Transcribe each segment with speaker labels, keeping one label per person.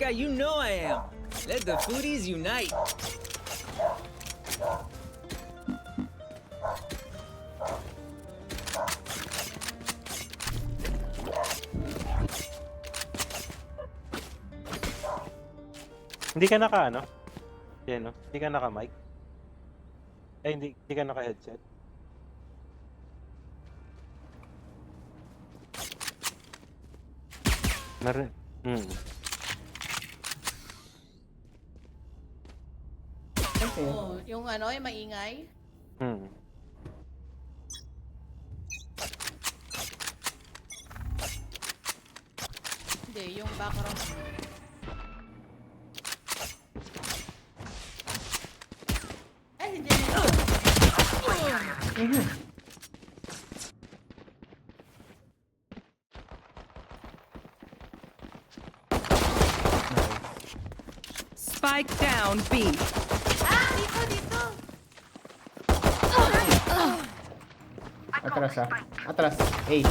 Speaker 1: Chica, you know I am. Let the foodies unite.
Speaker 2: Hindi ka naka ano? Yan no? Hindi ka naka mic? Ay hindi ka naka headset? Meron.
Speaker 3: Oh, yung ano, yung maingay. Hindi, yung background. Ay, hindi nito.
Speaker 4: Spike down B.
Speaker 3: Ah, dito.
Speaker 5: Atras ah. Atras. Hey.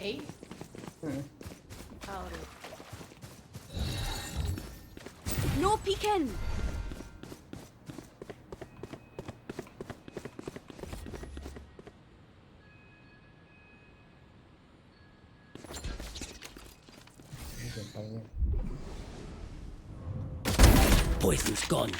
Speaker 3: Eh?
Speaker 5: Hmm.
Speaker 3: Sorry.
Speaker 6: No peeking.
Speaker 1: Poison's gone.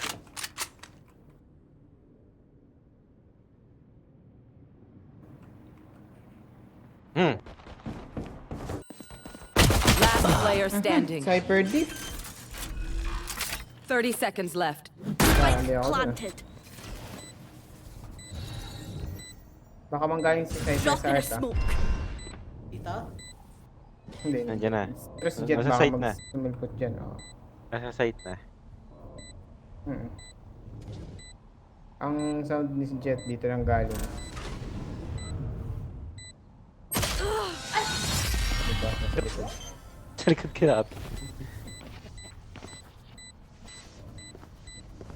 Speaker 4: Last player standing.
Speaker 5: Cyper deep.
Speaker 4: 30 seconds left.
Speaker 5: Ah, hindi ako dun.
Speaker 6: Planted.
Speaker 5: Baka manggaling si Cyper
Speaker 6: Drop
Speaker 5: sa
Speaker 6: in a
Speaker 5: art ah.
Speaker 6: smoke.
Speaker 3: Dito?
Speaker 5: Hindi.
Speaker 2: Nandiyan na.
Speaker 5: Pero si Jet
Speaker 2: Nasa
Speaker 5: baka
Speaker 2: site na.
Speaker 5: sumilpot dyan. Oh.
Speaker 2: Nasa site na.
Speaker 5: Hmm. Ang sound ni si Jet dito lang galing. Diba? Nasa likod.
Speaker 2: Sa likod kirap.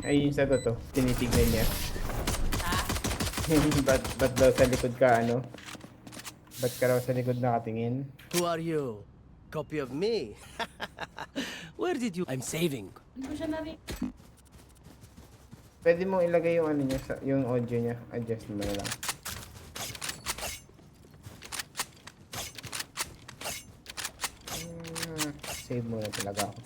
Speaker 5: Ay, yung sagot to. Tinitignan niya.
Speaker 3: Ha?
Speaker 5: ba't daw sa likod ka ano? Ba't ka raw sa likod nakatingin?
Speaker 7: Who are you? Copy of me? Where did you? I'm saving.
Speaker 3: Hindi ko siya narinig.
Speaker 5: Pwede mong ilagay yung ano niya, yung audio niya. Adjust mo na lang. Save muna talaga ako.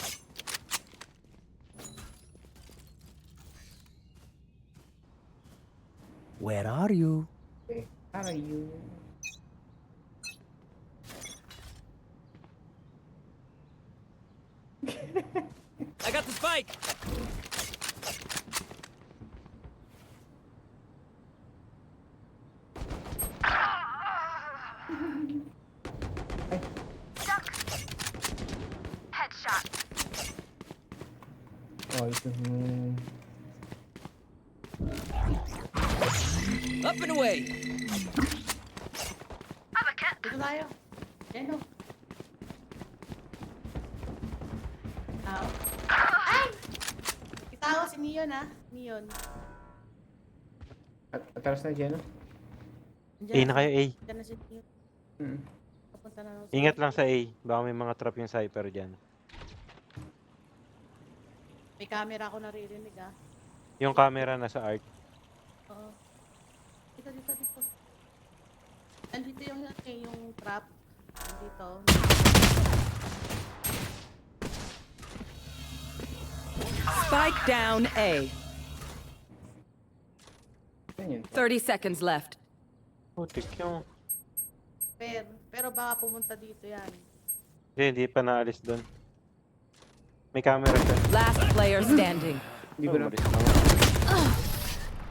Speaker 7: Where are you?
Speaker 5: Okay. Are you?
Speaker 1: I got the spike.
Speaker 5: Oh, ito.
Speaker 1: Up and away.
Speaker 3: Dito tayo. Yan o. Ay! Kita ko si Neon ha. Neon.
Speaker 5: Atras na dyan, no?
Speaker 2: A na kayo, A.
Speaker 3: Diyan na si Neon.
Speaker 5: Hmm.
Speaker 3: Papunta na ako sa-
Speaker 2: Ingat lang sa A. Baka may mga trap yung Cypher dyan.
Speaker 3: May camera ako naririnig ha.
Speaker 2: Yung camera nasa art.
Speaker 3: Oo. Dito. Andito yung trap. Andito.
Speaker 4: Spike down A.
Speaker 5: Yan yun.
Speaker 4: 30 seconds left.
Speaker 2: Putik yung...
Speaker 3: Pero baka pumunta dito yan.
Speaker 2: Hindi pa naalis doon. May camera siya.
Speaker 4: Last player standing.
Speaker 5: Hindi ko na
Speaker 2: Umalis na.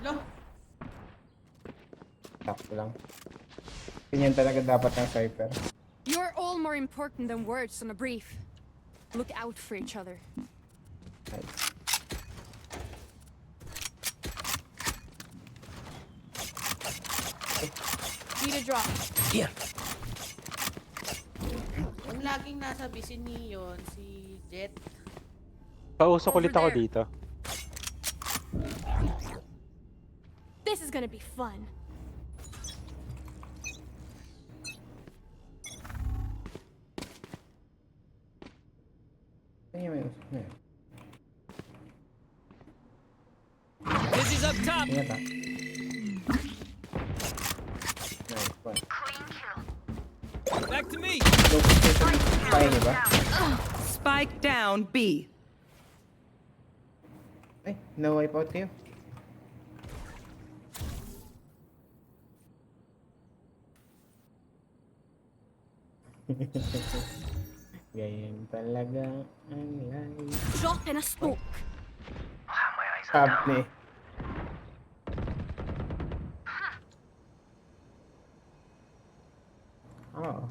Speaker 3: Lo!
Speaker 5: takpo lang. Ganyan talaga dapat ng Cypher.
Speaker 6: You're all more important than words on a brief. Look out for each other. Need a drop.
Speaker 7: Here.
Speaker 3: Yung laging nasa B si Neon, si Jet.
Speaker 2: Pausok ulit ako
Speaker 6: Over there.
Speaker 2: dito.
Speaker 6: This is gonna be fun.
Speaker 5: Ay, may usok na yun.
Speaker 1: Dizzy's up top.
Speaker 5: Ingat ah. Nice one.
Speaker 1: Back to me.
Speaker 5: Low position. Kaya niyo ba?
Speaker 4: Spike down B.
Speaker 5: Ay, na-wipe out kayo. Ganyan talaga ang life.
Speaker 6: Drop in a smoke.
Speaker 5: Sabi ni. Oo.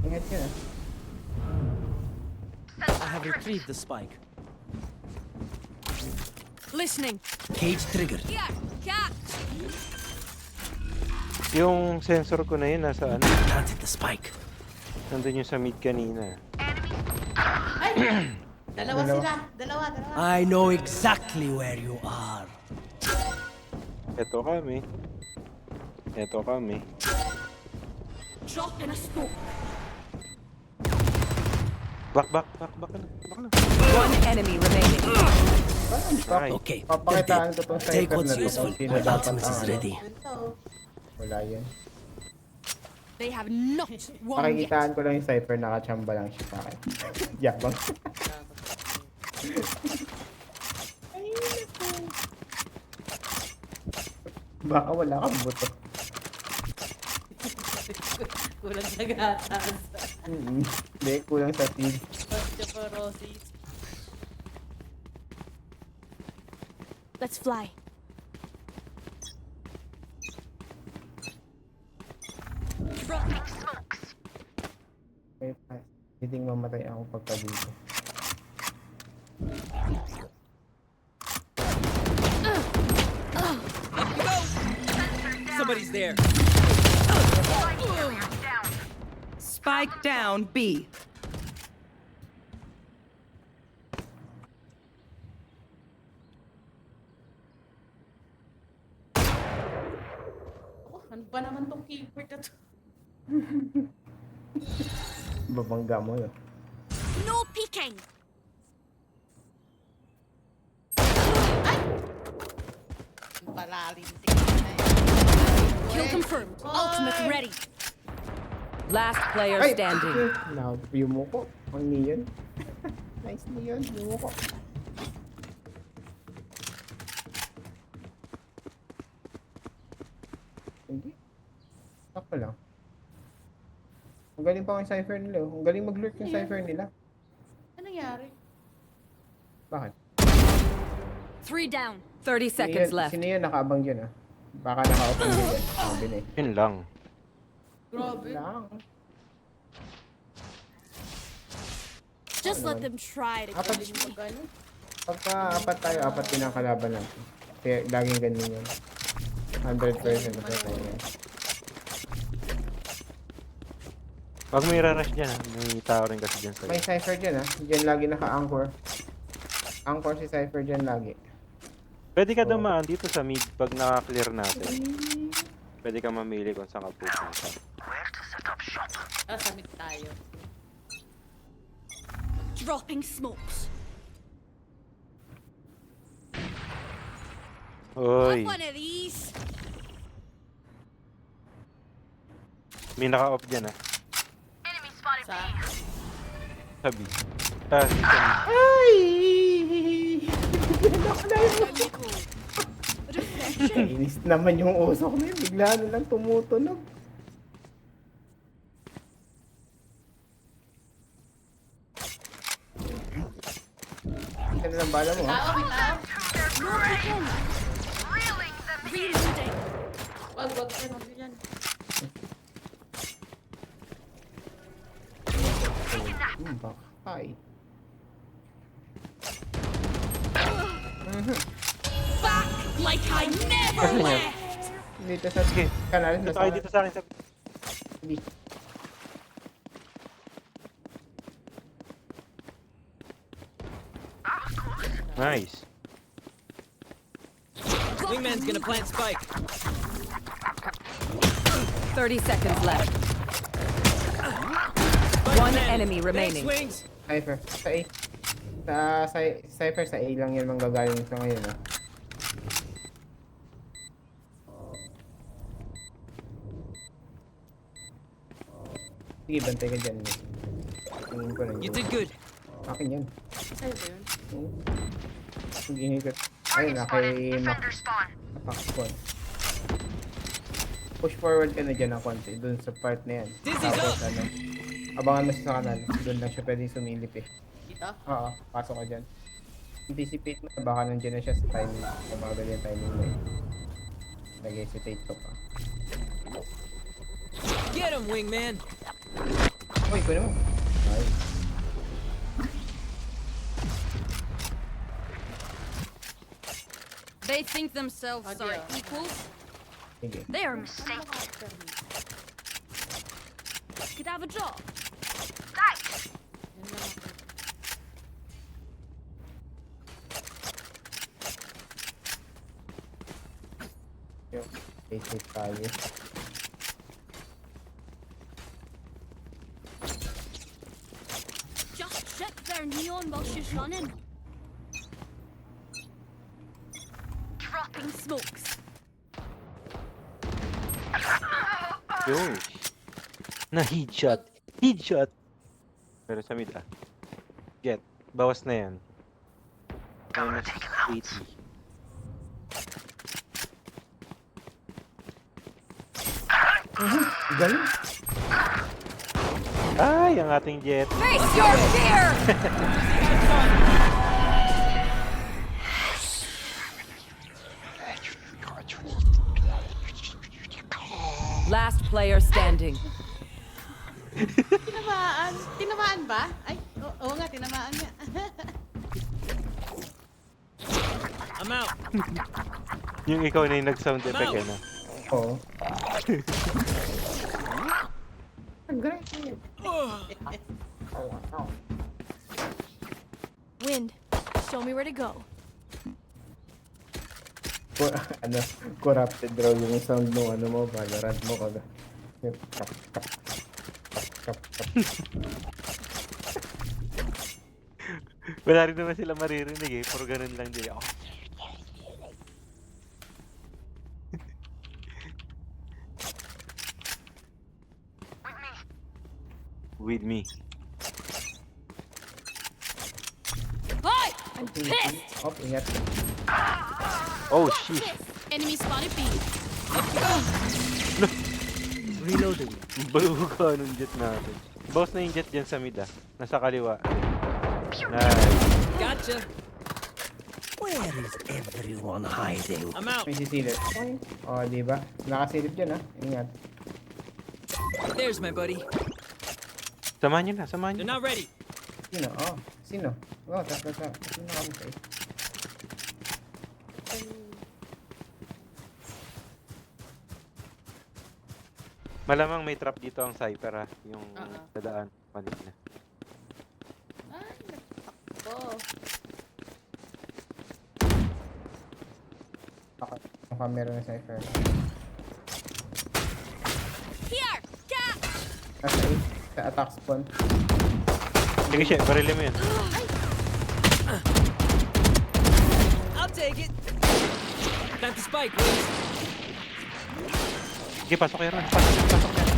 Speaker 5: Ingat ka na.
Speaker 7: I have retrieved the spike.
Speaker 6: Listening.
Speaker 7: Cage triggered.
Speaker 6: Yeah, catch.
Speaker 2: Yung sensor ko na yun, nasa ano?
Speaker 7: Planted the spike.
Speaker 2: Nandun yung sa mid kanina.
Speaker 3: Ay! Dalawa sila. Dalawa.
Speaker 7: I know exactly where you are.
Speaker 2: Eto kami. Eto kami.
Speaker 6: Drop in a smoke.
Speaker 2: Back na.
Speaker 4: One enemy remaining.
Speaker 2: Ay,
Speaker 7: Okay, they're
Speaker 5: Papakitaan
Speaker 7: dead.
Speaker 5: ko tong
Speaker 7: Take
Speaker 5: cypher
Speaker 7: what's
Speaker 5: na to
Speaker 7: useful.
Speaker 5: kung sino
Speaker 7: My
Speaker 5: dapat
Speaker 7: ultimate
Speaker 5: ang
Speaker 7: is
Speaker 5: ano.
Speaker 7: ready.
Speaker 3: Ito.
Speaker 5: Wala yan.
Speaker 6: They have not won yet.
Speaker 5: Pakikitaan ko lang yung cypher, nakachamba lang siya sa akin. Yabang. Baka wala kang buto.
Speaker 3: Kulang sa gatas.
Speaker 5: Hindi, kulang sa feed.
Speaker 3: Osteoporosis.
Speaker 6: Let's fly. Dropping smokes.
Speaker 5: Okay, fast. Hindi mamatay ako pagka dito.
Speaker 1: Up you go. Somebody's there.
Speaker 4: Spike down B.
Speaker 3: Oh, ano ba naman tong keyboard na to?
Speaker 5: Babangga mo yun.
Speaker 6: No peeking.
Speaker 3: Palalim. Tingnan na yun.
Speaker 6: Kill confirmed. Ultimate ready.
Speaker 4: Last player
Speaker 5: Ay!
Speaker 4: standing.
Speaker 5: Na-view mo ko. Ang neon. Nice neon. View mo ko. Hindi. Ako lang. Ang galing pa yung cypher nila. Oh. Ang galing mag-lurk yung cypher nila.
Speaker 3: Ano nangyari?
Speaker 5: Bakit?
Speaker 6: 3 down.
Speaker 4: 30 seconds left.
Speaker 5: Sino yun? Nakaabang yun ah. Baka naka-open yun yan. Sabi na eh.
Speaker 2: yun lang.
Speaker 3: Grabe.
Speaker 5: Lang.
Speaker 6: Just let them try to
Speaker 5: Apat.
Speaker 6: catch me.
Speaker 3: Magano?
Speaker 5: Pagka apat tayo, apat din ang kalaban natin. Kaya laging ganyan yan. 100% na tayo yan.
Speaker 2: Pag may rarush dyan, may tao rin kasi dyan
Speaker 5: May
Speaker 2: sa'yo.
Speaker 5: cypher dyan ah. Dyan lagi naka-anchor. Anchor si cypher dyan lagi.
Speaker 2: Pwede ka dumaan dito sa mid pag naka-clear natin. Pwede ka mamili kung saan ka pupunta.
Speaker 3: Samit tayo.
Speaker 6: Dropping smokes.
Speaker 2: Hoy,
Speaker 6: One of these.
Speaker 2: may naka-off dyan ah.
Speaker 3: Sa...
Speaker 2: Sabi. Ah, sa mid.
Speaker 5: Ay! Inis naman yung usok na yun. Bigla na lang tumutunog. Ano lang bala mo ha?
Speaker 3: Tao, may tao.
Speaker 6: No peeking. Reloading.
Speaker 3: Wag yan, wag yan.
Speaker 5: Bakay.
Speaker 6: Back like I never
Speaker 2: Kasi nga,
Speaker 6: left.
Speaker 5: Dito sa kanal.
Speaker 2: dito tayo dito sa akin sa...
Speaker 5: Hindi.
Speaker 2: Nice.
Speaker 1: Wingman's gonna plant spike.
Speaker 4: 30 seconds left.
Speaker 1: Spike
Speaker 4: One enemy
Speaker 1: Thanks,
Speaker 4: remaining.
Speaker 1: Wings.
Speaker 5: Cypher. Sa A. Cypher sa A lang yan manggagaling sa ngayon ah. Sige, bantay ka dyan. Tingin ko lang
Speaker 1: You
Speaker 5: yun.
Speaker 1: did good.
Speaker 5: Akin yan.
Speaker 3: Sa'yo ba yun?
Speaker 5: Oo. Hindi ka. Ayun na, kay Mac. Spawn. Push forward ka na dyan ng konti, dun sa part na yan.
Speaker 1: Dizzy's
Speaker 5: Tapos
Speaker 1: up!
Speaker 5: ano, abangan mo siya sa kanal. Dun lang siya pwedeng sumilip eh.
Speaker 3: Dito?
Speaker 5: Oo, pasok ka dyan. Anticipate mo, baka nandiyan na siya sa timing. Sa mga ganyan timing mo eh. Nag-hesitate ka pa.
Speaker 1: Get him, wingman.
Speaker 5: Uy, kunin mo. Nice.
Speaker 6: They think themselves
Speaker 3: Oh,
Speaker 6: are
Speaker 3: dear.
Speaker 6: equals.
Speaker 5: Sige.
Speaker 6: They are mistaken. Could have a job.
Speaker 3: Yan lang ako.
Speaker 5: Yung hesitate tayo.
Speaker 6: Just check their neon while she's running. Dropping smokes.
Speaker 2: Yun. Na headshot. Headshot. Pero sa mid ah. Get. Bawas na yan. Minus 80.
Speaker 5: Galing.
Speaker 2: Ay, ang ating jet.
Speaker 6: Face your fear!
Speaker 4: Last player standing.
Speaker 3: Tinamaan. Tinamaan ba? Ay, oo nga, tinamaan nga.
Speaker 1: I'm out.
Speaker 2: Yung ikaw na yung nag-sound effect yan ah.
Speaker 5: Oo. Ang galing.
Speaker 6: Wind, show me where to go.
Speaker 5: Ano, corrupted raw yung sound mo, ano mo, Valorant mo, kaga. Kap, kap, kap, kap.
Speaker 2: Wala rin naman sila maririnig eh. Puro ganun lang din. Oh. With me.
Speaker 6: Hi! I'm pissed!
Speaker 5: Oh, ingat.
Speaker 2: Oh, sheesh.
Speaker 6: Enemy spotted B.
Speaker 7: Reloading.
Speaker 2: Baluga nung jet natin. Boss na yung jet dyan sa mid ah. Nasa kaliwa. Nice.
Speaker 1: Gotcha.
Speaker 7: Where is everyone hiding?
Speaker 1: I'm out.
Speaker 5: May sisilip. Oh, di ba? Nakasilip dyan, ah. Ingat.
Speaker 1: There's my buddy.
Speaker 2: Samahan nyo na, samahan
Speaker 1: They're
Speaker 2: nyo.
Speaker 1: not ready.
Speaker 5: Sino? Oh, sino? Oh, tatlo sa. Sino kami sa'yo?
Speaker 2: Malamang may trap dito ang Cypher ah. Yung dadaan kanina.
Speaker 3: Ay, nagtakbo.
Speaker 5: Ang camera na Cypher.
Speaker 6: Here! Cat!
Speaker 5: Nasa A. Sa attack spawn.
Speaker 2: Sige siya, barilin mo yun.
Speaker 1: I'll take it. Time to spike, Wings.
Speaker 2: Sige, pasok kayo ron. Pasok kayo.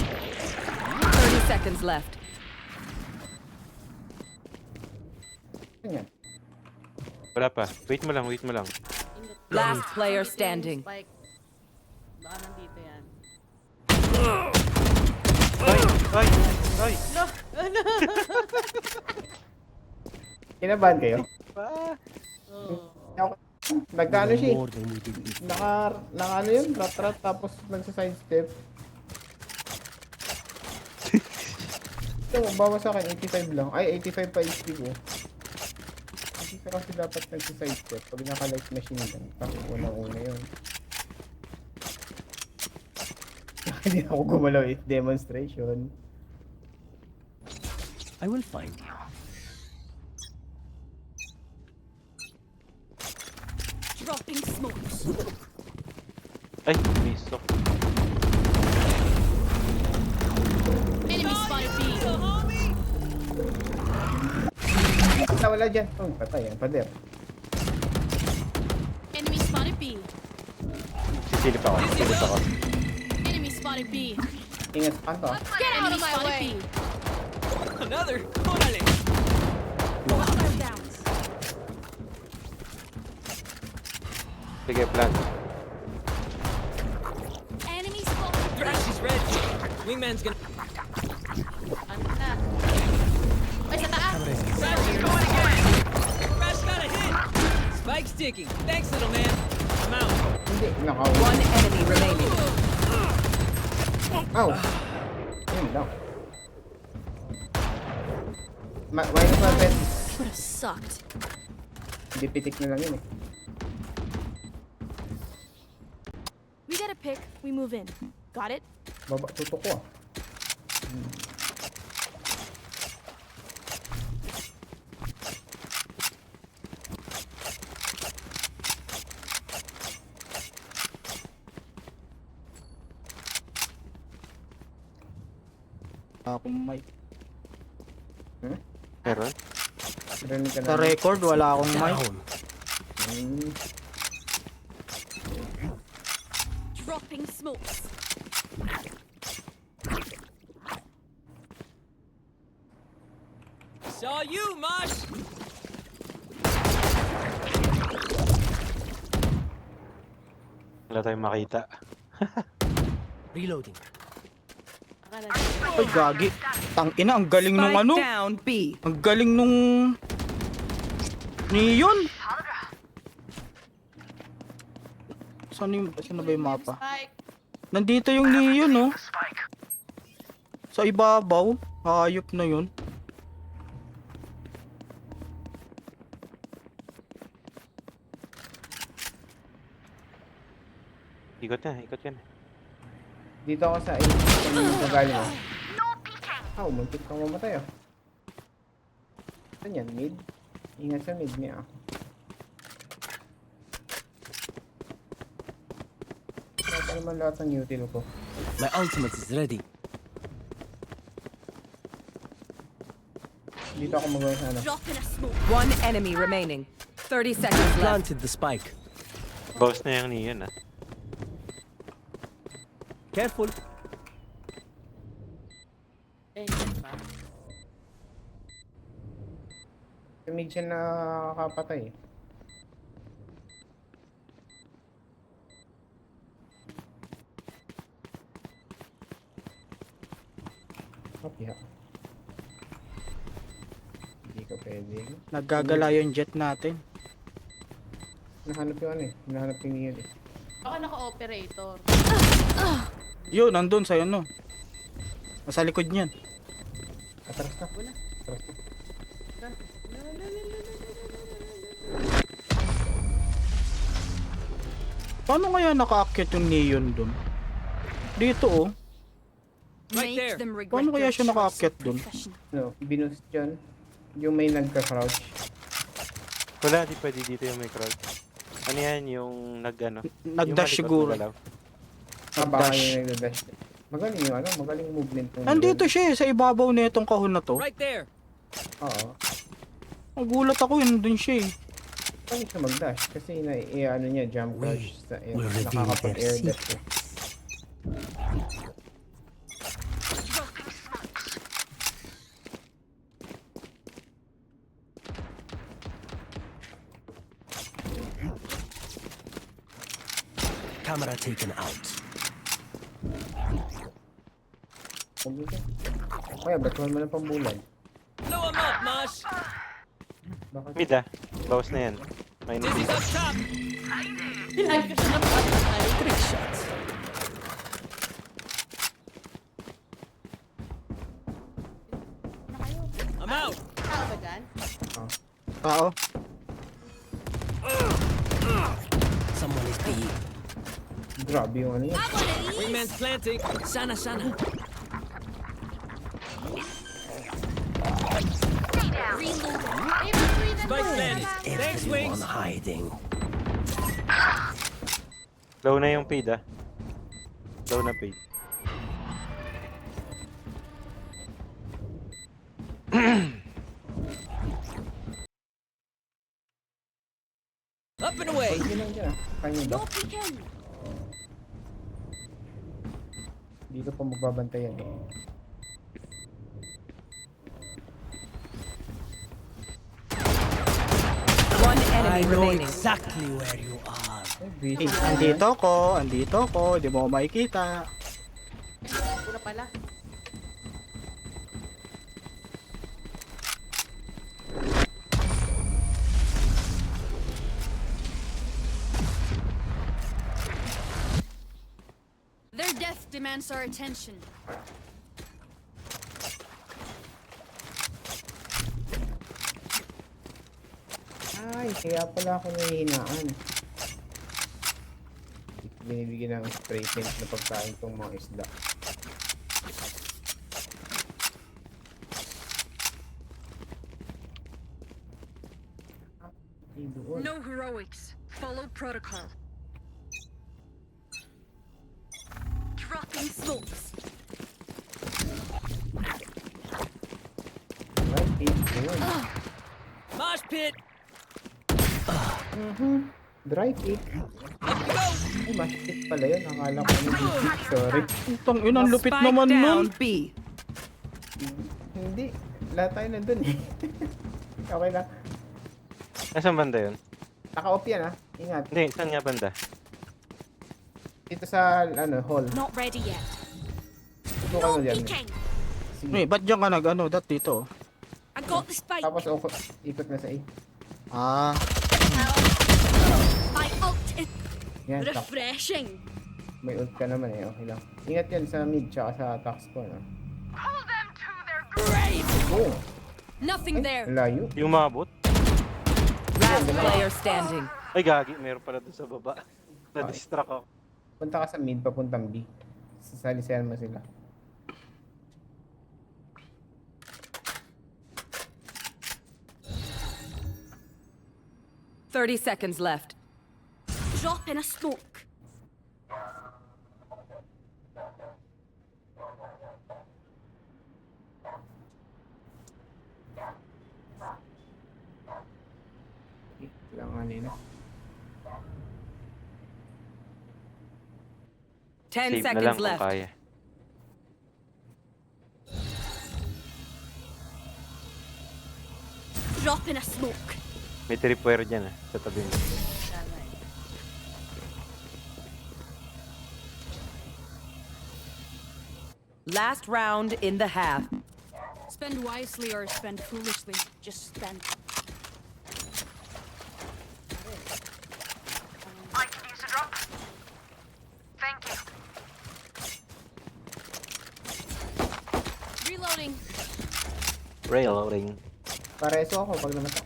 Speaker 4: 30 seconds left.
Speaker 5: Ano yan?
Speaker 2: Wala pa. Wait mo lang, wait mo lang.
Speaker 4: Last player standing.
Speaker 3: Spike. Baka nandito yan.
Speaker 2: Ay! Ay! Ay!
Speaker 3: No! Ano?
Speaker 5: Kinabahan kayo?
Speaker 2: Ah!
Speaker 3: Oh.
Speaker 5: Nagkaano siya eh.
Speaker 7: More than we did before.
Speaker 5: Naka ano yun? Rat-rat tapos nagsa-sidestep. Ito, bawa sa akin, 85 lang. Ay, 85 pa HP ko. Hindi ka kasi dapat nagsa-sidestep pag naka-light machine lang. Kasi unang-una yun. Hindi ako gumalaw eh. Demonstration.
Speaker 7: I will find you.
Speaker 6: Dropping smokes.
Speaker 2: Ay! Miss. Oh.
Speaker 6: Enemy spotted B.
Speaker 5: wala dyan. Oh, patay. Ang pader.
Speaker 6: Enemy spotted B.
Speaker 2: Sisilip ako.
Speaker 6: Enemy spotted B.
Speaker 5: Ingat sa kanto.
Speaker 6: Get out of my way.
Speaker 1: Another. Órale.
Speaker 2: Sige, plan.
Speaker 6: Enemy spotted B.
Speaker 1: Crash is red. Wingman's gonna.
Speaker 3: Ano na? Ay, sa taas!
Speaker 1: Crash is going again. Crash got a hit. Spike's ticking. Thanks, little man. I'm out.
Speaker 5: Hindi, nakaw.
Speaker 4: One enemy remaining.
Speaker 5: Ow! Yun lang. Minus weapon.
Speaker 6: Would have sucked.
Speaker 5: Hindi pitik na lang yun eh.
Speaker 6: We get a pick, we move in. Got it?
Speaker 5: Baba, tutok ko ah.
Speaker 8: Akong mic.
Speaker 2: Meron?
Speaker 5: Rinig ka
Speaker 8: Sa
Speaker 5: na.
Speaker 8: record, wala akong mic.
Speaker 7: Down.
Speaker 5: Hmm.
Speaker 6: Dropping smokes.
Speaker 1: Saw you, Mosh.
Speaker 2: Wala tayong makita.
Speaker 7: Reloading.
Speaker 8: Ay, gagi. Tangina, ang galing nung
Speaker 4: Spike
Speaker 8: ano.
Speaker 4: down B.
Speaker 8: Ang galing nung... Neon. Saan na ba yung mapa?
Speaker 3: Spike.
Speaker 8: Nandito yung Neon, no? Sa ibabaw. Hayop na yun.
Speaker 2: Ikot na, ikot yan.
Speaker 5: Dito ako sa 8. Sa galing mo. Muntik kang mamatay ah. Saan yan? Mid? Ingat sa mid niya ako. Wala naman lahat ng util ko.
Speaker 7: My ultimate is ready.
Speaker 5: Dito ako magawa sa ano.
Speaker 6: Drop in a smoke.
Speaker 4: One enemy remaining. 30 seconds left.
Speaker 7: Planted the spike.
Speaker 2: Boss na yung Neon ah.
Speaker 7: Careful.
Speaker 3: Eh, yan ba?
Speaker 5: Sa mid siya nakakapatay eh. Copy ha. Hindi ka pwede.
Speaker 8: Naggagala yung jet natin.
Speaker 5: Nahanap yung ano eh. Nahanap yung Neon eh.
Speaker 3: Baka naka-operator.
Speaker 8: Yun, nandun sa ano. Nasa likod niyan.
Speaker 5: Atras na.
Speaker 3: Wala.
Speaker 5: Atras na.
Speaker 8: Paano kaya nakaakyat yung Neon dun? Dito oh.
Speaker 1: Right there.
Speaker 6: Make them regret
Speaker 8: Paano kaya
Speaker 6: their
Speaker 8: siya
Speaker 6: choice
Speaker 8: nakaakyat
Speaker 6: of
Speaker 8: dun?
Speaker 6: profession.
Speaker 5: No, binoost dyan. Yung may nagka-crouch.
Speaker 2: Wala, di pwede dito yung may crowd. Ano yan, yung nag-ano?
Speaker 8: Nag-dash
Speaker 2: Yung
Speaker 8: siguro.
Speaker 2: malikot na galaw.
Speaker 5: Baka
Speaker 8: Nag-dash.
Speaker 5: yung nagda-dash. Magaling yung ano, magaling movement. ng
Speaker 8: Nandito
Speaker 5: Neon.
Speaker 8: siya eh, sa ibabaw na itong kahon na to.
Speaker 1: Right there.
Speaker 5: Oo.
Speaker 8: Nagulat ako yun, dun siya eh.
Speaker 5: Paano siya mag-dash? Kasi ano niya, jump rush sa air.
Speaker 7: will reveal
Speaker 5: Nakakapag-air
Speaker 7: their
Speaker 5: dash eh.
Speaker 7: Camera taken out.
Speaker 5: Pagbulan. Kaya, batuhan mo ng pambulan.
Speaker 1: Blow him up, Mosh.
Speaker 5: Bakit?
Speaker 2: Mid ah. Bawas na yan. Minus
Speaker 1: Dizzy's up top.
Speaker 3: Pinag ko siya na patay.
Speaker 7: Trick shots.
Speaker 1: I'm out.
Speaker 3: Tao ba dyan?
Speaker 8: Tao.
Speaker 7: Someone is B.
Speaker 5: Grabe yung ano yan.
Speaker 1: Wingman's planting. Sana, sana. Spike planted. Thanks,
Speaker 7: Everyone
Speaker 1: Wings.
Speaker 7: hiding.
Speaker 2: Low na yung paid ah. Low na paid.
Speaker 5: ah. Kanya ba?
Speaker 6: No peeking.
Speaker 5: Dito pa magbabantayan eh.
Speaker 4: One enemy remaining.
Speaker 7: exactly where you are.
Speaker 5: Ay, busy.
Speaker 8: Andito ko, di mo ako makikita.
Speaker 3: Pura pala.
Speaker 6: Their death demands our attention.
Speaker 5: Ay, kaya pala ako nahihinaan. Binibigyan ng spray paint na pagkain tong mga isda. Ay, doon.
Speaker 6: No heroics. Follow protocol. Dropping smokes.
Speaker 5: Right, doon.
Speaker 1: Mosh pit.
Speaker 5: Dry kick. Ay, masakit pala yun. Akala ko ano dito. Sorry.
Speaker 8: Itong inang lupit
Speaker 4: Spike
Speaker 8: naman nun.
Speaker 4: down B.
Speaker 5: Hindi. Lahat tayo nandun eh. Okay lang.
Speaker 2: Nasaan banda yun?
Speaker 5: Naka-off yan ah. Ingat.
Speaker 2: Hindi, saan nga banda?
Speaker 5: Dito sa ano, hall.
Speaker 6: Not ready yet.
Speaker 5: Subukan mo dyan.
Speaker 6: Peeking.
Speaker 5: Sige.
Speaker 8: Eh, ba't dyan ka nag-ano, dat dito?
Speaker 6: I got the spike.
Speaker 5: Tapos ikot na sa A.
Speaker 8: Ah,
Speaker 6: My ult is
Speaker 5: Yan, tak.
Speaker 6: refreshing.
Speaker 5: May ult ka naman eh. Okay lang. Ingat yan sa mid tsaka sa attacks ko. No? Oh,
Speaker 6: Nothing there.
Speaker 5: layo.
Speaker 2: Yung mabot?
Speaker 4: Last player standing.
Speaker 2: Ay, gagi. Meron pala doon sa baba. Na-distract ako.
Speaker 5: Punta ka sa mid, papuntang B. Sasalisayan mo sila.
Speaker 4: Thirty seconds left.
Speaker 6: Drop in a smoke.
Speaker 5: Kailangan nila.
Speaker 4: 10
Speaker 2: Save na lang
Speaker 4: seconds
Speaker 2: kung
Speaker 4: left.
Speaker 2: kaya.
Speaker 6: Drop in a smoke.
Speaker 2: May tripwire dyan sa tabi mo.
Speaker 4: Last round in the half.
Speaker 6: Spend wisely or spend foolishly. Just spend. Reloading.
Speaker 2: Railroading.
Speaker 5: Pareso ako pag namatay.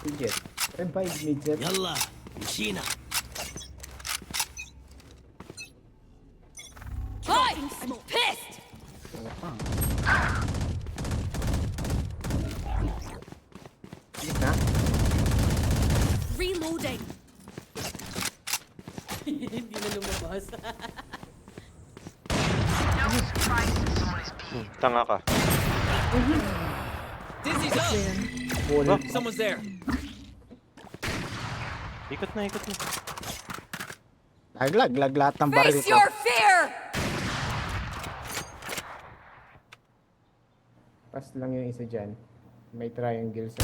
Speaker 5: Si Jet. Revive me, Jet.
Speaker 7: Yalla, Machina.
Speaker 6: Dropping smoke. Pissed.
Speaker 5: Jet na.
Speaker 6: Reloading.
Speaker 1: Hindi na lumabas.
Speaker 2: Tanga ka.
Speaker 1: Dizzy's up.
Speaker 5: Ball.
Speaker 2: Oh.
Speaker 1: Someone's there.
Speaker 2: Ikot na, ikot na.
Speaker 8: laglag lahat ng baril
Speaker 4: Face
Speaker 8: ko.
Speaker 4: your fear!
Speaker 5: Pass lang yung isa dyan. May triangle sa...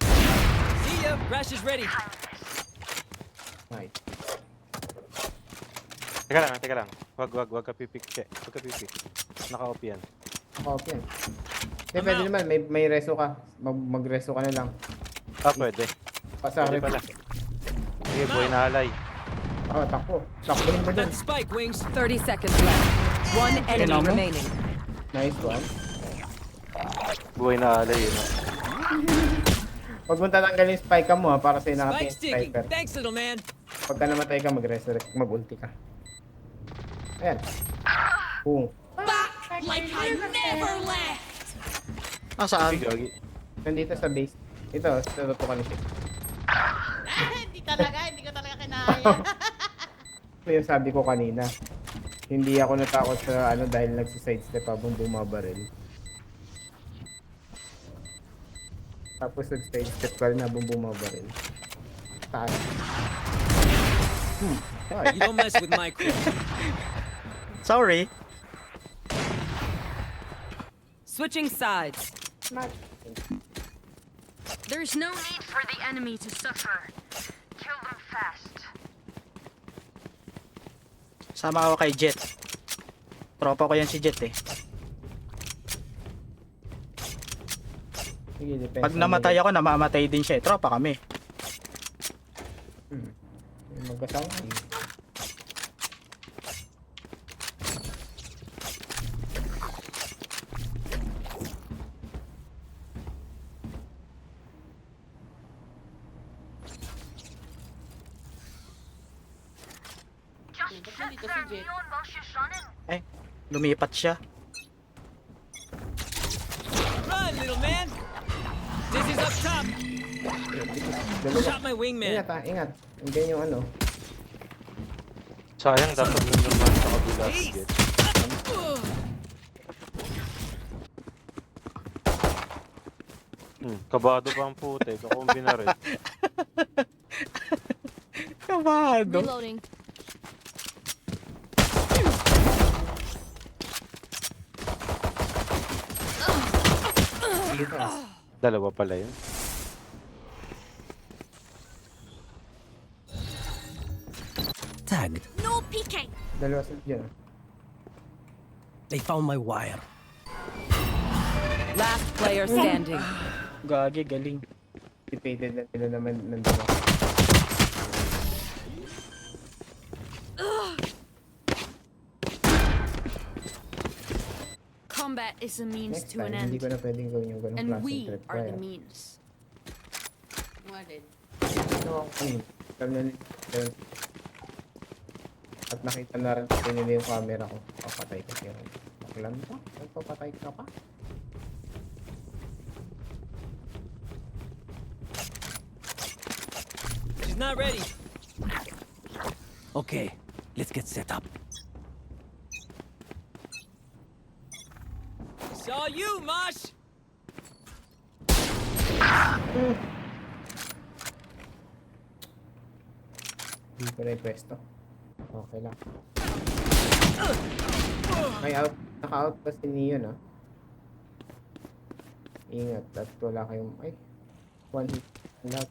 Speaker 1: See ya. Rash is ready.
Speaker 5: Right.
Speaker 2: Teka lang. Wag ka pipik. Wag ka pipik. Naka-off yan.
Speaker 5: Naka-off yan. Hindi, pwede naman. May reso ka. Mag-reso ka na lang.
Speaker 2: Ah, pwede.
Speaker 5: Pasa
Speaker 2: Pwede pala. Sige, buhay na halay.
Speaker 5: Oh, takbo. Takboin mo dun.
Speaker 1: Got the spike, Wings.
Speaker 4: 30 seconds left. One enemy
Speaker 8: Kailangan mo?
Speaker 4: remaining.
Speaker 5: Nice one.
Speaker 2: Buhay na halay yun.
Speaker 5: Huwag mong tatanggalin yung spike mo ha, para sa'yo
Speaker 1: Spike
Speaker 5: nakating
Speaker 1: sticking.
Speaker 5: sniper.
Speaker 1: Thanks, little man.
Speaker 5: Pagka namatay ka, mag-resurrect, mag-ulti ka. Ayan. Boom.
Speaker 6: Back like I never left.
Speaker 8: Ah, saan?
Speaker 2: Ay, gagi.
Speaker 5: Nandito sa base. Ito, tututukan ni Shik.
Speaker 3: Hindi ko talaga kinaya.
Speaker 5: Ito yung sabi ko kanina. Hindi ako natakot sa ano dahil nagsisidestep habang bumabaril. Tapos nag-sidestep ka rin habang bumabaril. Taas. Ay,
Speaker 1: You don't mess with my crew.
Speaker 8: Sorry.
Speaker 4: Switching sides.
Speaker 5: not.
Speaker 6: There's no need for the enemy to suffer. Kill them fast.
Speaker 8: Sama ako kay Jet. Tropa ko yan si Jet eh.
Speaker 5: Sige, depends
Speaker 8: Pag namatay ako, namamatay din siya eh. Tropa kami.
Speaker 5: Magkasama.
Speaker 3: Ba't nandito si Jet?
Speaker 8: Eh, lumipat siya.
Speaker 1: Run, little man. This is up top.
Speaker 5: Dalawa.
Speaker 1: Shot my wingman.
Speaker 5: Ingat ha, ingat. Andiyan yung ano.
Speaker 2: Sayang dapat nun naman sa kabila si Jet. Kabado pa ang puti. Kakumbi na rin.
Speaker 8: Kabado.
Speaker 6: Reloading.
Speaker 5: Dito.
Speaker 2: Dalawa pala yun.
Speaker 7: Tagged.
Speaker 6: No peeking.
Speaker 5: Dalawa sa dyan.
Speaker 7: They found my wire.
Speaker 4: Last player standing.
Speaker 8: Gagi, galing.
Speaker 5: Anticipated na nila naman nandun ako.
Speaker 6: Combat is a means
Speaker 5: Next
Speaker 6: to an
Speaker 5: time, hindi
Speaker 6: end.
Speaker 5: ko na pwedeng gawin yung ganong
Speaker 6: And
Speaker 5: klaseng
Speaker 6: we
Speaker 5: trip.
Speaker 6: are the
Speaker 5: Kaya,
Speaker 6: means.
Speaker 3: Mga din.
Speaker 5: ano ako alam na nila. At nakita na rin nila yung camera ko. Papatay ka siya rin. Baklan pa? Papatay ka pa?
Speaker 1: She's not ready.
Speaker 7: Okay, let's get set up.
Speaker 1: Saw you, Mosh.
Speaker 5: Hindi ko na yung pwesto. Okay lang. May out. Naka-out pa si Neo na. Ingat. At wala kayong... Ay. One hit. Lahat.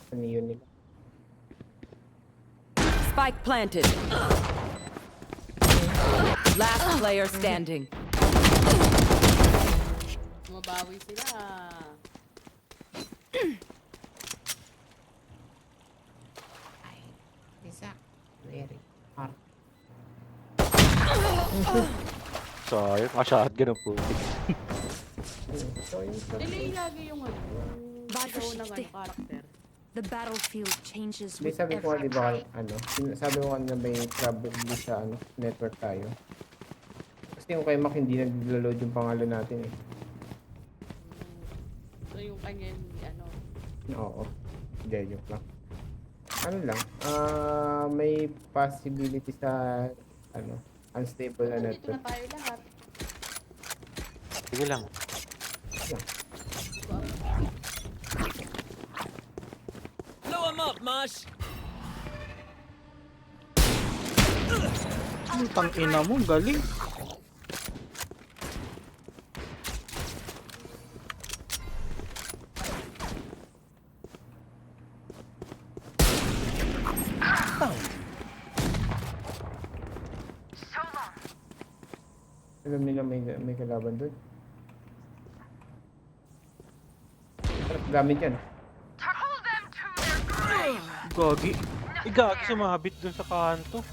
Speaker 5: Sa Neo nila.
Speaker 4: Spike planted. Last player standing.
Speaker 3: Mabawi sila. Ay. Isa. Very hard.
Speaker 2: Sayang. Shotgun ang puti.
Speaker 5: So, yun.
Speaker 3: Delay lagi yung ano. Yung
Speaker 6: Bad
Speaker 3: show ng
Speaker 6: shifty.
Speaker 3: character.
Speaker 6: The battlefield changes
Speaker 5: May
Speaker 6: with
Speaker 5: sabi ko
Speaker 6: every
Speaker 5: di ba
Speaker 6: play.
Speaker 5: ano, sabi ko kanina may probably sa ano, network tayo. Kasi yung kay Mac hindi naglo-load yung pangalan natin eh.
Speaker 3: So yung kanya ano.
Speaker 5: Oo. Hindi, joke lang. Ano lang, may possibility sa ano, unstable na
Speaker 3: Nandito
Speaker 5: network.
Speaker 3: na tayo lahat.
Speaker 2: Sige lang.
Speaker 1: Blow him up, Mosh.
Speaker 8: Ang tang-ina mo, galing.
Speaker 5: Alam nila may kalaban doon. Gamit yan.
Speaker 8: Gagi.
Speaker 2: Igagi sumabit dun sa kanto.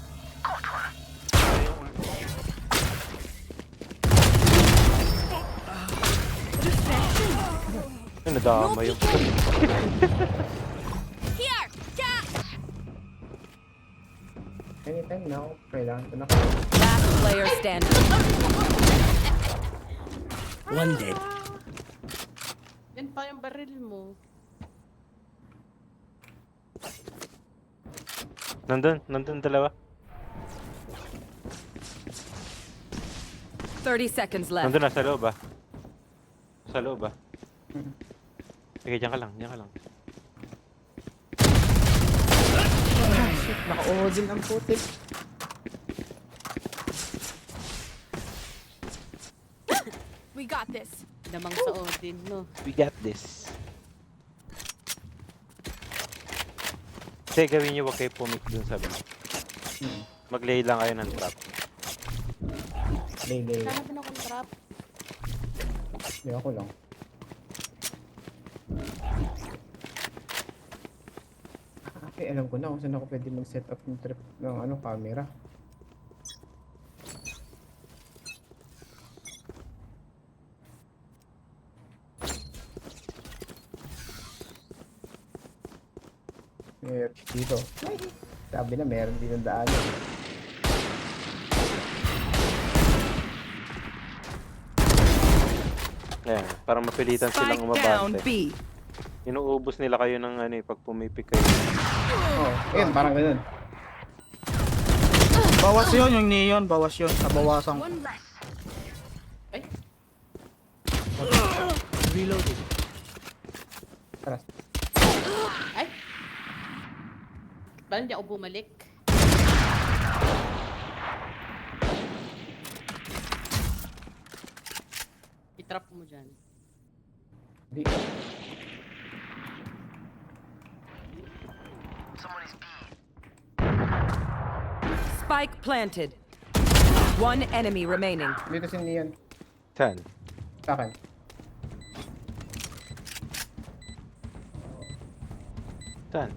Speaker 2: Ay, nadama yung...
Speaker 6: Here! Yeah!
Speaker 5: Anytime now, kailangan ko na.
Speaker 4: Last player standing.
Speaker 7: One dead.
Speaker 3: Yan pa yung baril mo.
Speaker 2: Nandun dalawa.
Speaker 4: 30 seconds left.
Speaker 2: Nandun na, sa loob ah. Sa loob ah. Sige, dyan ka lang, dyan ka lang.
Speaker 5: Naka-odin ang putik.
Speaker 6: We got this.
Speaker 3: Namang sa Odin, no?
Speaker 2: We got this. Kasi gawin nyo, huwag kayo pumik dun sa bag. Mag-lay lang kayo ng trap.
Speaker 5: Lay.
Speaker 3: Sana ba akong trap?
Speaker 5: Hindi ako lang. Okay, alam ko na kung saan ako pwede mag-set up ng trip ng camera. Dito. Sabi na meron din ang daan.
Speaker 2: Ayan, parang mapilitan silang
Speaker 4: Spike down
Speaker 2: umabante.
Speaker 4: B.
Speaker 2: Inuubos nila kayo ng ano eh, pag pumipik kayo.
Speaker 5: Oh, ayun, parang ganun.
Speaker 8: Bawas yun, yung neon. Bawas yun. Nabawasan ko.
Speaker 6: One less.
Speaker 7: Reloading.
Speaker 5: Tara.
Speaker 3: Ay! Parang hindi ako bumalik. I-trap mo dyan.
Speaker 5: Di.
Speaker 4: Spike planted. One enemy remaining.
Speaker 5: Dito si Neon.
Speaker 2: Saan?
Speaker 5: Sa akin.
Speaker 2: Saan?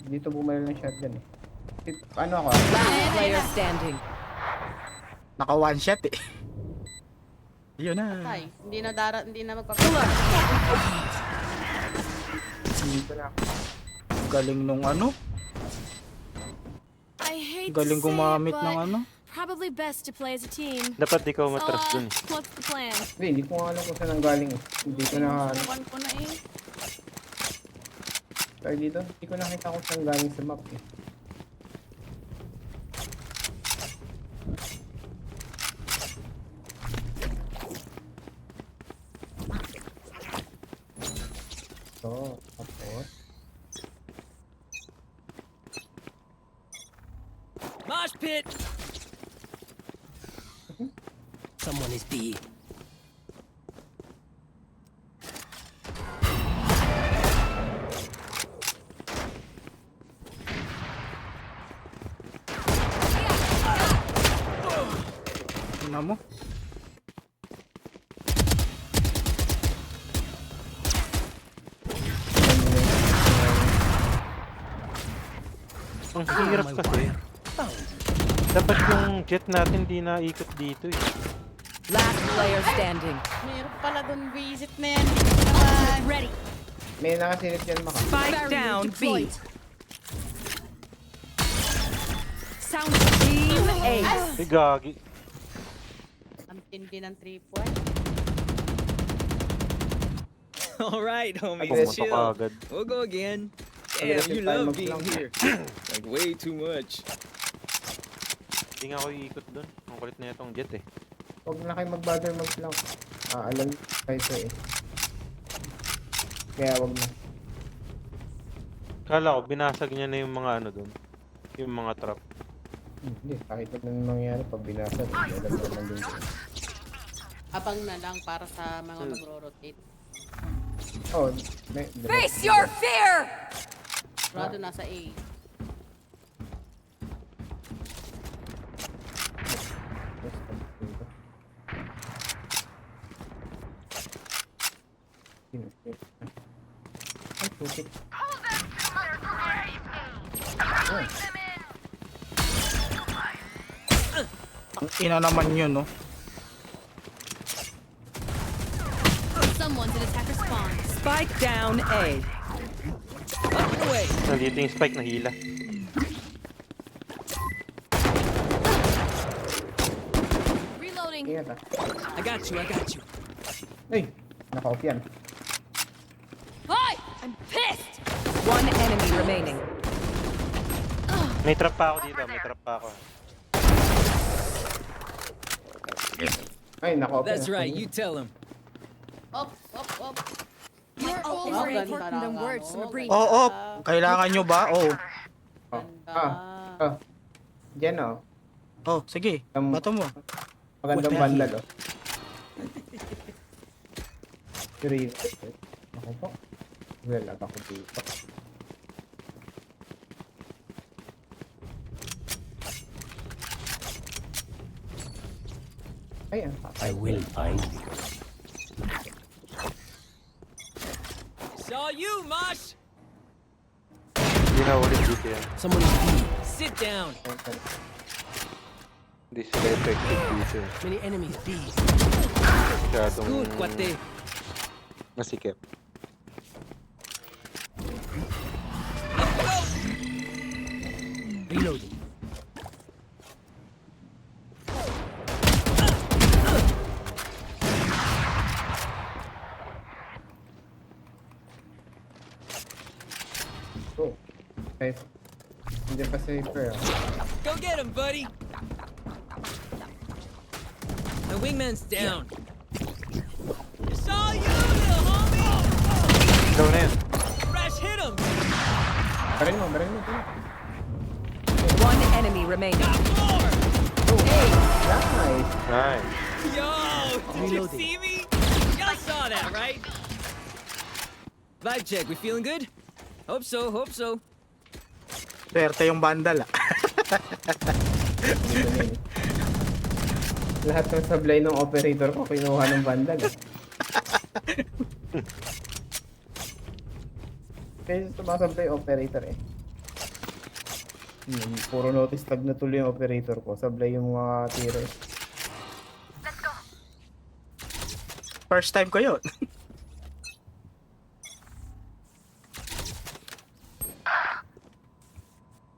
Speaker 5: Dito bumalik ng shotgun eh. Ano ako?
Speaker 4: Last player standing.
Speaker 8: Naka one shot eh. Yun na.
Speaker 3: Tay, hindi na magpapala.
Speaker 5: Dito na ako.
Speaker 8: Galing nung ano.
Speaker 6: I hate
Speaker 8: Galing
Speaker 6: to say
Speaker 8: gumamit
Speaker 6: it,
Speaker 8: ng
Speaker 6: but
Speaker 8: ano.
Speaker 6: probably best to play as a team.
Speaker 2: Dapat ikaw
Speaker 6: So,
Speaker 2: matras dun eh.
Speaker 6: what's the plan?
Speaker 5: Hindi ko nga alam kung saan ang galing eh. Dito na
Speaker 3: Subukan ko na eh.
Speaker 5: tayo dito. Hindi ko nakita kung saan galing sa map eh. So, tapos.
Speaker 1: Mosh pit!
Speaker 7: Someone is B.
Speaker 8: Tingnan mo.
Speaker 2: Ang hirap kasi. Dapat yung jet natin di na ikot dito eh.
Speaker 4: Last player standing.
Speaker 3: Meron pala doon visit na yan. Naman.
Speaker 6: Ready.
Speaker 5: May nakasilip yan maka.
Speaker 4: Spike down B.
Speaker 6: deployed.
Speaker 4: Sound team ace.
Speaker 2: Ay, gagi.
Speaker 3: Ang tindi ng 3 point.
Speaker 1: Alright, homies,
Speaker 2: Pumunta
Speaker 1: chill.
Speaker 2: ka agad.
Speaker 1: We'll go again.
Speaker 5: Aggressive
Speaker 1: Damn, you
Speaker 5: tayo
Speaker 1: love being
Speaker 5: mag-flank.
Speaker 1: here. Like, way too much.
Speaker 2: Hindi nga ako iikot dun. Ang kulit na itong jet eh.
Speaker 5: Huwag na kayo mag-bother mag-flank. Alam kayo ito eh. Kaya wag na.
Speaker 2: Kala ko, binasag niya na yung mga ano dun. Yung mga trap.
Speaker 5: Hindi, kahit anong mangyari pag binasag. Alam ko naman din.
Speaker 3: Abang na lang para sa mga magro-rotate.
Speaker 5: Oh,
Speaker 4: Face your fear!
Speaker 3: Rado nasa A.
Speaker 5: Ay, putik.
Speaker 8: Ang ina naman yun, no?
Speaker 6: Someone's an attacker spawn.
Speaker 4: Spike down A.
Speaker 1: Up and away.
Speaker 2: Nandito yung spike na hila.
Speaker 6: Reloading.
Speaker 5: Ingat ah.
Speaker 1: I got you, I got you.
Speaker 5: Ay, naka-off yan.
Speaker 6: Hi! I'm pissed!
Speaker 4: One enemy remaining.
Speaker 2: May trap pa ako dito, may trap pa ako.
Speaker 5: Ay, naka-open.
Speaker 1: That's right, you tell him.
Speaker 3: Op, op, op.
Speaker 6: You're all
Speaker 3: oh,
Speaker 6: more
Speaker 3: ganda
Speaker 6: important than
Speaker 3: ng
Speaker 6: words on a
Speaker 3: ano,
Speaker 6: brief.
Speaker 8: Oo, oh, kailangan nyo ba? Oh.
Speaker 3: Ganda.
Speaker 5: Diyan oh.
Speaker 8: Oh, sige. Bato mo.
Speaker 5: Magandang bandal oh. Three. Ako po. Well, at ako dito. Ay, ang patay.
Speaker 7: will find you.
Speaker 1: It's all you, Mosh.
Speaker 2: Hindi na ulit dito yan.
Speaker 7: Someone is B.
Speaker 1: Sit down.
Speaker 2: Hindi sila effective dito.
Speaker 7: Many enemies B.
Speaker 2: Masyadong
Speaker 1: Good, cuate.
Speaker 2: masikip.
Speaker 7: Reloading.
Speaker 5: Oh. Okay. Hindi pa safer ah.
Speaker 1: Go get him, buddy. The wingman's down. It's all you, little homie.
Speaker 2: Ikaw na yan.
Speaker 1: Crash hit him.
Speaker 5: Baril mo.
Speaker 4: One enemy remaining.
Speaker 1: Got more.
Speaker 5: Nice.
Speaker 2: Nice.
Speaker 1: Yo, did you
Speaker 7: Reloading.
Speaker 1: see me? Y'all saw that, right? Vibe check. We feeling good? Hope so. Hope so.
Speaker 8: Swerte yung bandal ah.
Speaker 5: Dito na yun. Lahat ng sablay ng operator ko kinuha ng bandal eh. Kaya sumasablay operator eh. Puro notice tag na tuloy yung operator ko. Sablay yung mga tiros.
Speaker 8: First time ko yun.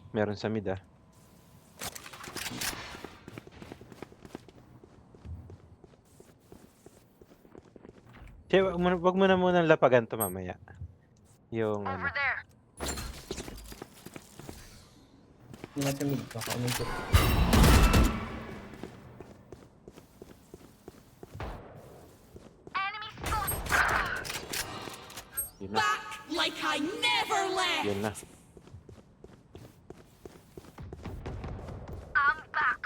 Speaker 2: Meron sa mid ah. Che, wag mo na muna lapagan to mamaya. Yung ano.
Speaker 5: Hindi na sa mid. Baka anong tiro.
Speaker 2: Yun na.
Speaker 3: Like I never left.
Speaker 2: Yun na.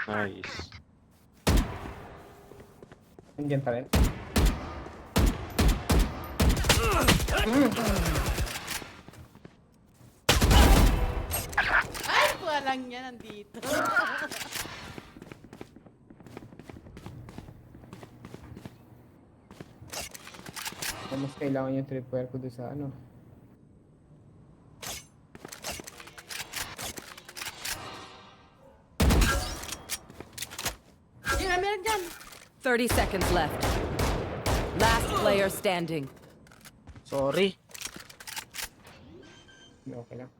Speaker 2: Nice.
Speaker 5: Nandiyan pa rin.
Speaker 3: Ay, walang niya nandito.
Speaker 5: Mas kailangan yung tripwire ko doon sa ano.
Speaker 3: Meron dyan.
Speaker 4: 30 seconds left. Last player standing.
Speaker 8: Sorry.
Speaker 5: Okay lang.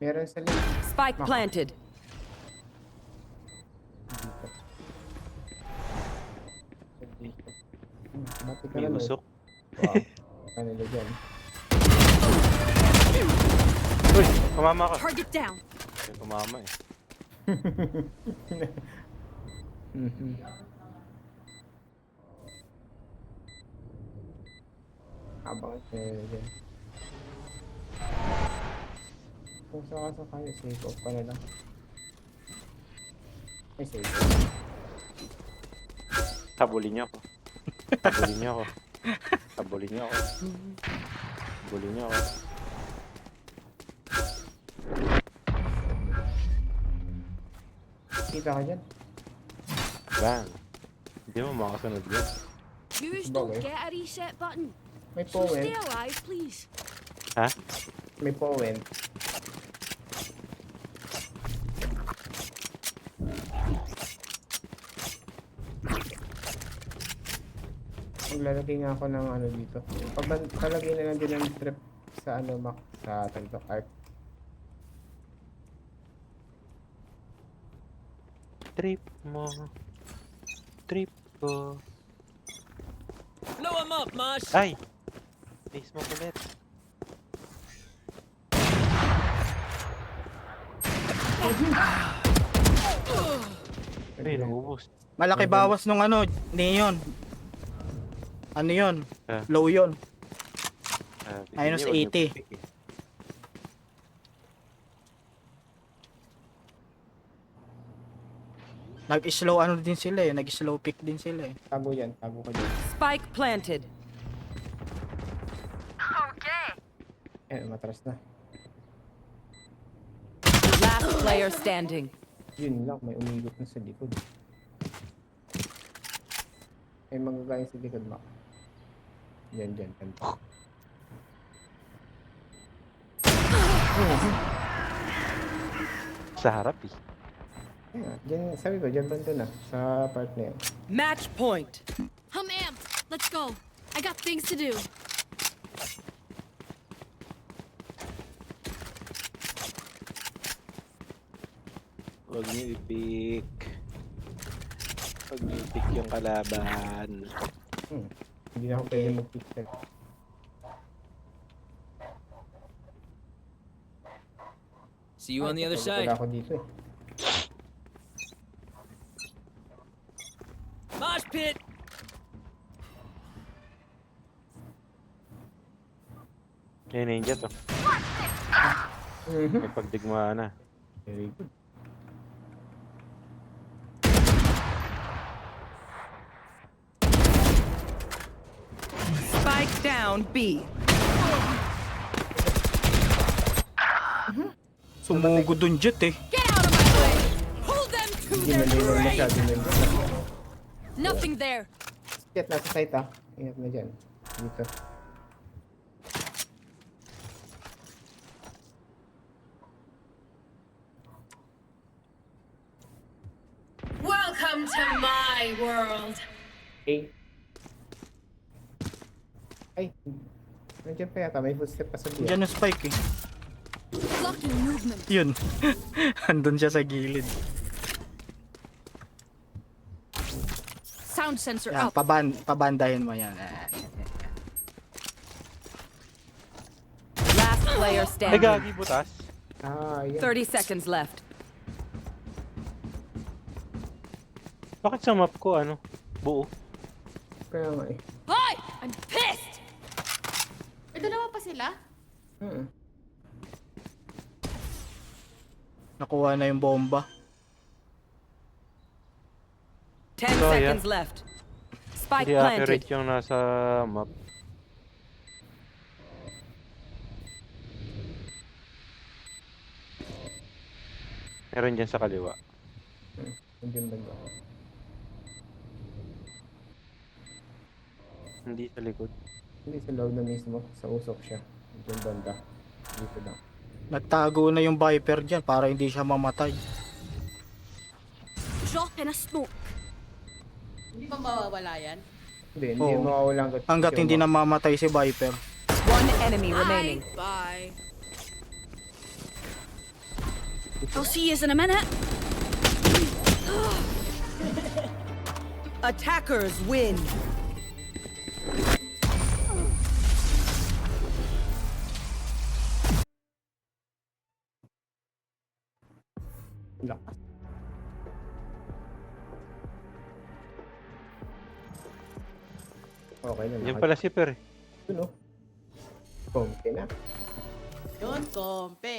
Speaker 5: Meron sa link.
Speaker 4: Spike planted.
Speaker 5: Dito. Mati ka
Speaker 2: May
Speaker 5: na no.
Speaker 2: usok.
Speaker 5: Wow. Kanila dyan.
Speaker 2: Uy, kumama ka.
Speaker 6: Target down.
Speaker 2: Ay, kumama eh.
Speaker 5: Habang kanila dyan. Kung sa kaya, save off ka na lang. Ay, save off.
Speaker 2: Habulin niyo ako. Habulin niyo ako. Habulin niyo ako. Habulin niyo ako.
Speaker 5: Kita ka dyan.
Speaker 2: Bang. Hindi mo makasunod yan.
Speaker 6: Viewers
Speaker 5: Bago
Speaker 6: don't
Speaker 5: eh.
Speaker 6: get a reset button.
Speaker 5: May
Speaker 6: So stay
Speaker 5: poem.
Speaker 6: alive, please.
Speaker 2: Ha?
Speaker 5: May poem. Maglalagay nga ako ng ano dito. Palagay na lang din ng trip sa ano, Mac, sa tanto art.
Speaker 2: Trip mo. Trip ko.
Speaker 1: Blow him up, Mosh.
Speaker 2: Ay! Face mo ulit. Ay, naubos.
Speaker 8: Malaki bawas nung ano, neon. Ano yun?
Speaker 2: Ah.
Speaker 8: Low yun.
Speaker 2: Sabi
Speaker 8: Minus
Speaker 2: niya, wag niyo
Speaker 8: 80.
Speaker 2: pick eh.
Speaker 8: Nag-slow ano din sila eh. Nag-slow pick din sila eh.
Speaker 5: Tago yan, tago ka dyan.
Speaker 4: Spike planted.
Speaker 5: Matras na.
Speaker 4: Last player standing.
Speaker 5: Yun lang, may umigot na sa likod. May manggagaling sa likod, Mac. Yan.
Speaker 2: Sa harap eh.
Speaker 5: Ayan, dyan, sabi ko, dyan banda na. Sa part na yan.
Speaker 4: Match point.
Speaker 6: I'm amped. Let's go. I got things to do.
Speaker 2: Huwag niyo i-pick. Huwag niyo i-pick yung kalaban.
Speaker 5: Hindi na ako pwede mag-pixel.
Speaker 1: See you on the other side.
Speaker 5: Wala ako dito eh.
Speaker 1: Mosh pit!
Speaker 2: Kaya ninja to. May pagdigmaan na.
Speaker 5: Very good.
Speaker 4: Spike down B.
Speaker 8: Sumugo dun Jet eh.
Speaker 6: Get out of my way. Hold them to
Speaker 5: Hindi
Speaker 6: their
Speaker 5: malinaw
Speaker 6: grave.
Speaker 5: masyado yun.
Speaker 6: Nothing there.
Speaker 5: Ingat, nasa site ah. Ingat na dyan. Dito.
Speaker 6: Welcome to my world.
Speaker 5: Okay. Ay. Nandiyan pa yata. May footstep pa sa biya.
Speaker 8: Diyan yung Spike eh.
Speaker 6: Blocking movement.
Speaker 8: Yun. Andun siya sa gilid.
Speaker 6: Sound sensor
Speaker 8: Yan,
Speaker 6: up.
Speaker 8: pabandahin mo yan.
Speaker 4: Last player
Speaker 2: Ay,
Speaker 4: standing.
Speaker 2: gagi butas.
Speaker 5: Yan.
Speaker 4: 30 seconds left.
Speaker 2: Bakit sa map ko ano? Buo.
Speaker 5: Kaya nga eh.
Speaker 6: Hi! I'm pissed!
Speaker 3: May dalawa pa sila?
Speaker 8: Nakuha na yung bomba.
Speaker 4: 10
Speaker 2: So,
Speaker 4: seconds left. Spike
Speaker 2: Hindi
Speaker 4: planted.
Speaker 2: accurate yung nasa map. Meron dyan sa kaliwa.
Speaker 5: Nandiyan banda.
Speaker 2: Hindi sa likod.
Speaker 5: Hindi sa loob na mismo. Sa usok siya. Nandiyan banda. Dito lang.
Speaker 8: Nagtago na yung Viper dyan para hindi siya mamatay.
Speaker 6: Drop in a smoke.
Speaker 3: Hindi ba mawawala yan?
Speaker 5: Hindi
Speaker 8: Oo.
Speaker 5: mawawala
Speaker 8: Hanggat hindi na mamatay si Viper.
Speaker 4: One enemy remaining.
Speaker 6: Bye. I'll see you in a minute.
Speaker 4: Attackers win.
Speaker 5: Lakas. Okay na.
Speaker 2: Yan pala si Per.
Speaker 5: Yun oh. Kompe na.
Speaker 3: Yun, kompe.